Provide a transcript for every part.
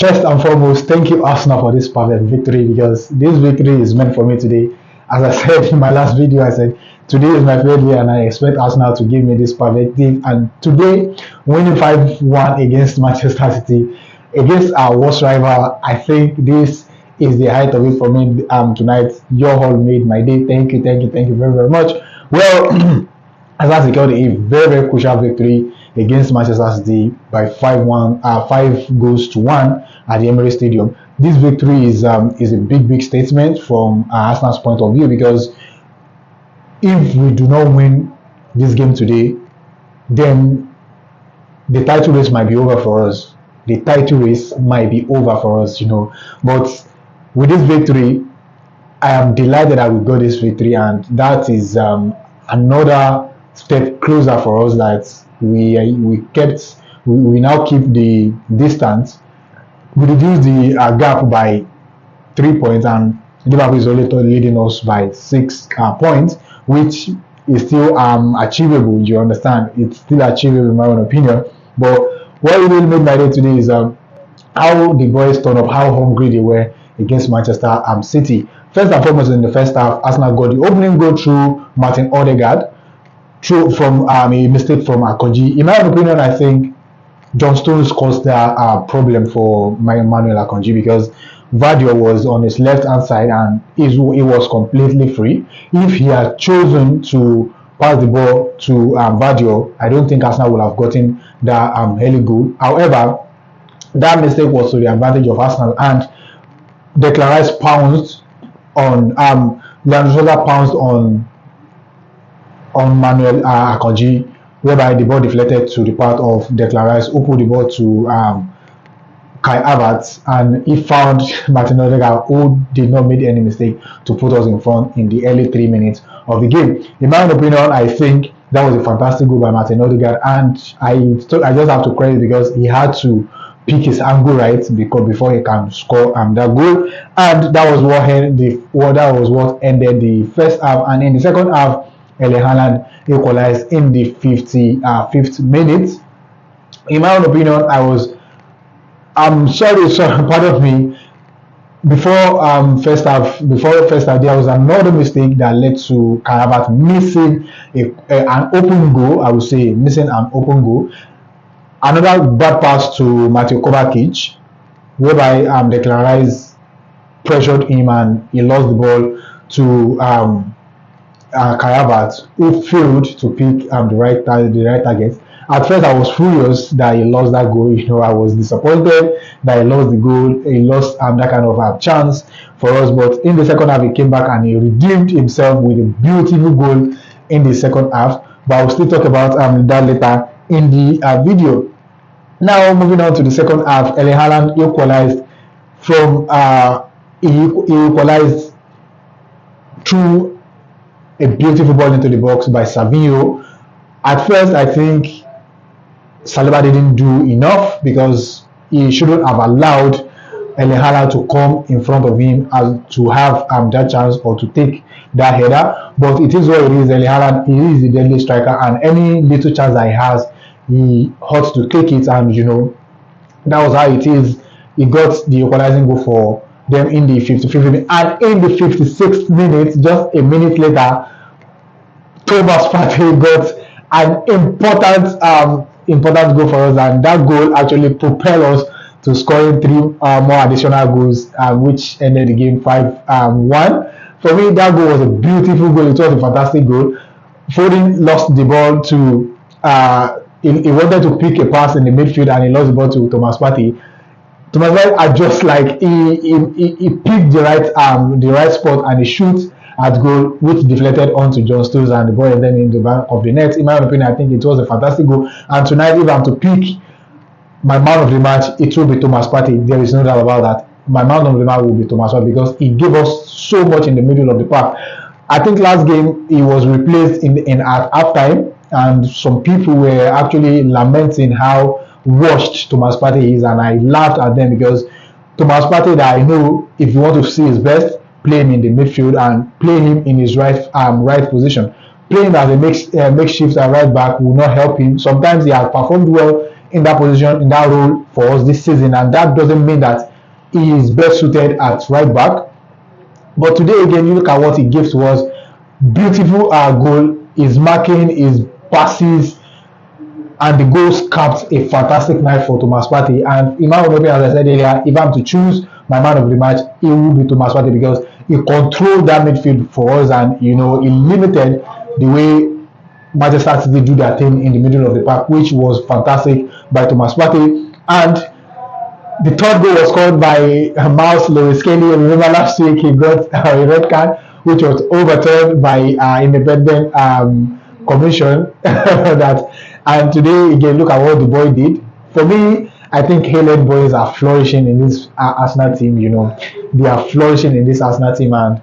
First and foremost, thank you, Arsenal, for this perfect victory because this victory is meant for me today. As I said in my last video, I said today is my favorite day and I expect Arsenal to give me this perfect day. And today, winning 5-1 against Manchester City, against our worst rival, I think this is the height of it for me tonight. Your all made my day. Thank you very, very much. Well, Arsenal secured a very, very crucial victory against Manchester City by 5-1, 5-1 at the Emirates Stadium. This victory is a big statement from Arsenal's point of view because if we do not win this game today, then the title race might be over for us. The title race might be over for us, But with this victory, I am delighted that we got this victory, and that is another step closer for us that we now keep the distance. We reduced the gap by 3 points, and Liverpool is only leading us by 6 points, which is still achievable. You understand? It's still achievable in my own opinion. But what really made my day today is how the boys turned up, how hungry they were against Manchester City. First and foremost, in the first half, Arsenal got the opening goal through Martin Odegaard, from a mistake from Akanji. In my opinion, I think John Stones caused that problem for Manuel Akanji because Vardy was on his left hand side and he was completely free. If he had chosen to pass the ball to Vardy, I don't think Arsenal would have gotten that early goal. However, that mistake was to the advantage of Arsenal, and Declan Rice pounced on Leandro pounced on Manuel Akanji, whereby the ball deflected to the part of Declan Rice, who put the ball to Kai Havertz, and he found Martin Odegaard, who did not make any mistake to put us in front in the early 3 minutes of the game. In my own opinion, I think that was a fantastic goal by Martin Odegaard, and I just have to credit because he had to pick his angle right before he can score that goal, and that was what ended the first half. And in the second half, Haaland equalized in the 55th minute. In my own opinion, pardon me. Before first half, there was another mistake that led to Kai Havertz missing an open goal. I would say missing an open goal. Another bad pass to Mateo Kovacic, whereby Declan Rice pressured him and he lost the ball to Kai Havertz, who failed to pick the right target. At first, I was furious that he lost that goal. I was disappointed that he lost the goal. He lost that kind of chance for us. But in the second half, he came back and he redeemed himself with a beautiful goal in the second half. But I'll still talk about that later in the video. Now, moving on to the second half, Haaland equalized he equalized through a beautiful ball into the box by Savinho. At first, I think Saliba didn't do enough because he shouldn't have allowed Haaland to come in front of him to have that chance or to take that header. But it is what it is. Haaland, he is the deadly striker, and any little chance that he has, he ought to take it. And that was how it is. He got the equalizing goal for them in the 55th minute, and in the 56th minute, just a minute later, Thomas Partey got an important goal for us, and that goal actually propelled us to scoring 3 more additional goals, which ended the game 5-1. For me, that goal was a beautiful goal. It was a fantastic goal. Foden lost the ball to he wanted to pick a pass in the midfield and he lost the ball to Thomas Partey. Thomas Partey just like he picked the right spot and he shoots at goal, which deflected onto John Stones and the ball and then in the back of the net. In my opinion, I think it was a fantastic goal. And tonight, if I'm to pick my man of the match, it will be Thomas Partey. There is no doubt about that. My man of the match will be Thomas Partey because he gave us so much in the middle of the park. I think last game he was replaced at halftime, and some people were actually lamenting how washed Thomas Partey is, and I laughed at them because Thomas Partey, that I know, if you want to see his best, play him in the midfield and play him in his right position. Playing as a makeshift right back will not help him. Sometimes he has performed well in that position, in that role for us this season, and that doesn't mean that he is best suited at right back. But today again, you look at what he gives to us. Beautiful goal, his marking, his passes, and the goals capped a fantastic night for Thomas Partey. And in my opinion, as I said earlier, if I'm to choose my man of the match, it will be Thomas Partey because he controlled that midfield for us, and he limited the way Manchester City do their thing in the middle of the park, which was fantastic by Thomas Partey. And the third goal was scored by Lewis-Skelly. Remember last week he got a red card, which was overturned by independent commission. And today again, look at what the boy did. For me, I think Haaland boys are flourishing in this Arsenal team. They are flourishing in this Arsenal team, and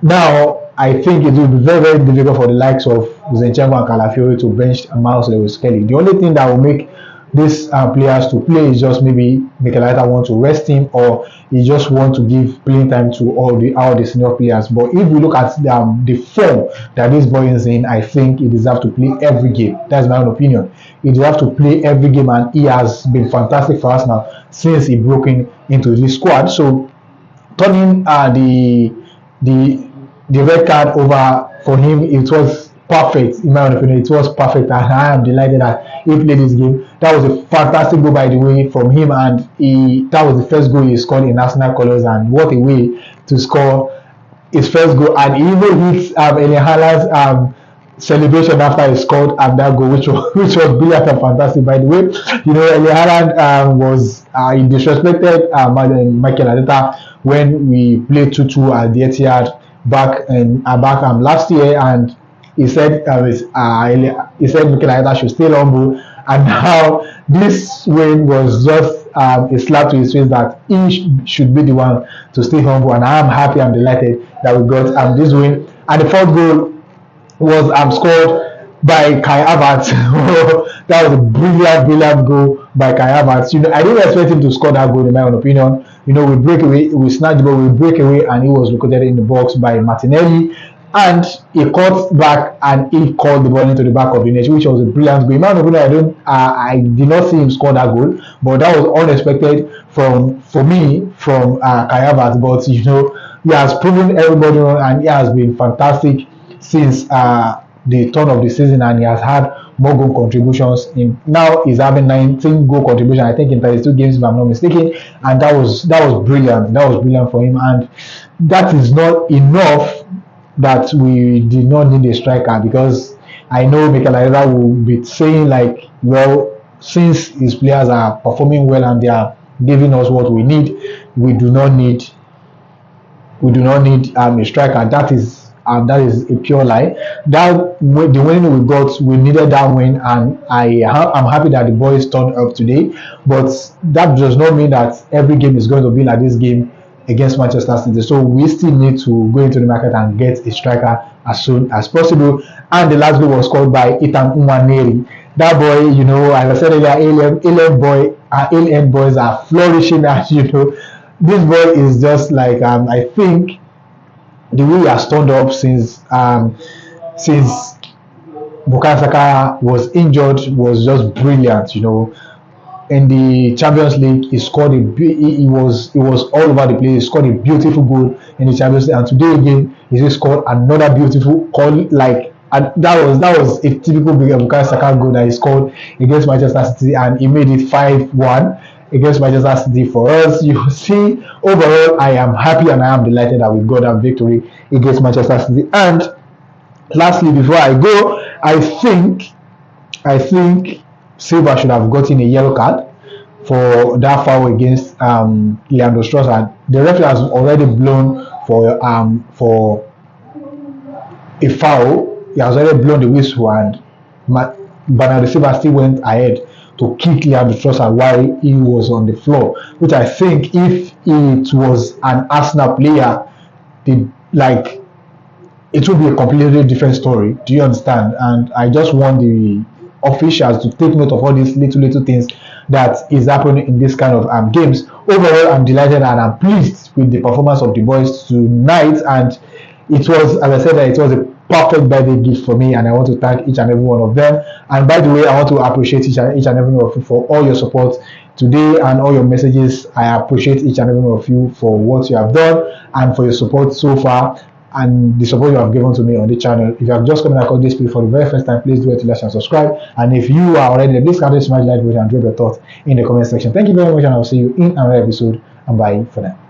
now I think it will be very, very difficult for the likes of Zinchenko and Calafiori to bench Lewis-Skelly. The only thing that will make these players to play is just maybe Mikel Arteta want to rest him, or he just want to give playing time to all the senior players. But if we look at the form that this boy is in, I think he deserves to play every game. That's my own opinion. He deserves to play every game, and he has been fantastic for us now since he broke into this squad. So turning the red card over for him, it was perfect. In my opinion, it was perfect, and I am delighted that he played this game. That was a fantastic goal, by the way, from him, and that was the first goal he scored in Arsenal colours, and what a way to score his first goal. And he even hit Haaland's celebration after he scored that goal, which was brilliant and fantastic. By the way, Haaland was he disrespected Mikel Arteta when we played 2-2 at the Etihad back last year, and he said Mikel Arteta should stay humble, and now this win was just a slap to his face that he should be the one to stay humble, and I am happy and delighted that we got this win. And the fourth goal was scored by Kai Havertz. That was a brilliant goal by Kai Havertz. I didn't expect him to score that goal, in my own opinion. We break away, we snatched the ball, we break away, and he was located in the box by Martinelli, and he cut back and he called the ball into the back of the net, which was a brilliant goal. In my own opinion, I did not see him score that goal, but that was unexpected for me from Kai Havertz. But he has proven everybody wrong, and he has been fantastic since the turn of the season, and he has had more goal contributions. Now he's having 19 goal contribution, I think, in 32 games, if I'm not mistaken, and that was brilliant. That was brilliant for him, and that is not enough that we did not need a striker, because I know Mikel Arteta will be saying since his players are performing well and they are giving us what we need, we do not need a striker. That is a pure lie. The win we got, we needed that win, and I'm happy that the boys turned up today. But that does not mean that every game is going to be like this game against Manchester City. So we still need to go into the market and get a striker as soon as possible. And the last goal was scored by Nwaneri. That boy, as I said earlier, Alien boys are flourishing, and this boy is just like I think the way he has turned up since Bukayo Saka was injured was just brilliant. In the Champions League, he scored he was all over the place. He scored a beautiful goal in the Champions League, and today again he scored another beautiful goal. And that was a typical Bukayo Saka goal that he scored against Manchester City, and he made it 5-1 against Manchester City for us. You see, overall, I am happy and I am delighted that we got that victory against Manchester City. And lastly, before I go, I think Silva should have gotten a yellow card for that foul against Leandro Trossard. The referee has already blown for a foul. He has already blown the whistle, and Bernardo Silva still went ahead to kick Leandro Trossard while he was on the floor, which I think if it was an Arsenal player, it would be a completely different story. Do you understand? And I just want the officials to take note of all these little things that is happening in this kind of games. Overall, I'm delighted and I'm pleased with the performance of the boys tonight, and it was, as I said, it was a perfect birthday gift for me, and I want to thank each and every one of them. And by the way, I want to appreciate each and every one of you for all your support today and all your messages. I appreciate each and every one of you for what you have done and for your support so far and the support you have given to me on the channel. If you have just come across this page for the very first time, please do it to like and subscribe. And if you are already there, please kindly smash the like button and drop your thoughts in the comment section. Thank you very much, and I'll see you in another episode. And bye for now.